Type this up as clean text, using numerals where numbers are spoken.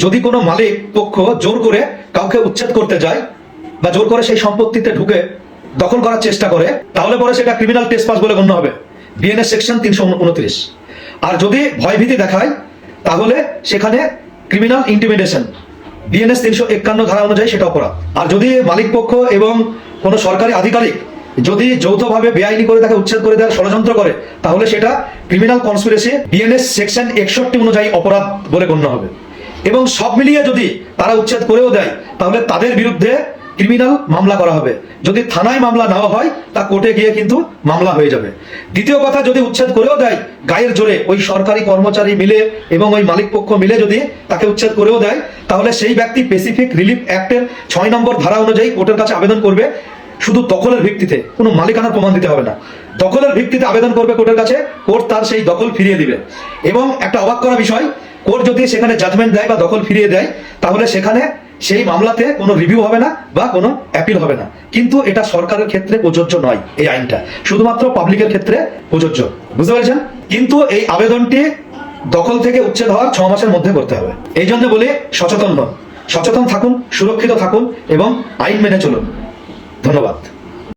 যদি কোনো মালিক পক্ষ জোর করে কাউকে উচ্ছেদ করতে যায় বা জোর করে সেই সম্পত্তিতে ঢুকে দখল করার চেষ্টা করে, তাহলে পরে সেটা ক্রিমিনাল ট্রেসপাস বলে গণ্য হবে, বিএনএস সেকশন 329। আর যদি ভয়ভীতি দেখায় তাহলে সেখানে ক্রিমিনাল ইন্টিমিডেশন, বিএনএস 351 ধারা অনুযায়ী সেটা অপরাধ। আর যদি মালিক পক্ষ এবং কোনো সরকারি আধিকারিক যদি যৌথভাবে বেআইনি করে তাকে উচ্ছেদ করে দেওয়ার ষড়যন্ত্র করে, তাহলে সেটা ক্রিমিনাল কনস্পিরেসি, বিএনএস সেকশন 61 অনুযায়ী অপরাধ বলে গণ্য হবে। এবং সব মিলিয়ে যদি তারা উচ্ছেদ করেও দেয়, তাহলে তাদের বিরুদ্ধে ক্রিমিনাল মামলা করা হবে। যদি থানায় মামলা নেওয়া হয়, তা কোর্টে গিয়ে কিন্তু মামলা হয়ে যাবে। দ্বিতীয় কথা, যদি উচ্ছেদ করেও দেয় গায়ের জোরে, ওই সরকারি কর্মচারী মিলে এবং ওই মালিক পক্ষ মিলে যদি তাকে উচ্ছেদ করেও দেয়, তাহলে সেই ব্যক্তি স্পেসিফিক রিলিফ অ্যাক্টের 6 নম্বর ধারা অনুযায়ী কোর্টের কাছে আবেদন করবে। শুধু দখলের ভিত্তিতে, কোনো মালিকানার প্রমাণ দিতে হবে না, দখলের ভিত্তিতে আবেদন করবে কোর্টের কাছে, কোর্ট তার সেই দখল ফিরিয়ে দিবে। এবং একটা অবাক করা বিষয়, কোর্ট যদি সেখানে জাজমেন্ট দেয় বা দখল ফিরিয়ে দেয়, তাহলে সেখানে সেই মামলাতে কোনো রিভিউ হবে না বা কোনো অ্যাপিল হবে না। কিন্তু এটা সরকারের ক্ষেত্রে প্রযোজ্য নয়, এই আইনটা শুধুমাত্র পাবলিকের ক্ষেত্রে প্রযোজ্য। বুঝতে পেরেছেন? কিন্তু এই আবেদনটি দখল থেকে উচ্ছেদ হওয়ার 6 মাসের মধ্যে করতে হবে। এই জন্য বলি, সচেতন হন, সচেতন থাকুন, সুরক্ষিত থাকুন এবং আইন মেনে চলুন। ধন্যবাদ।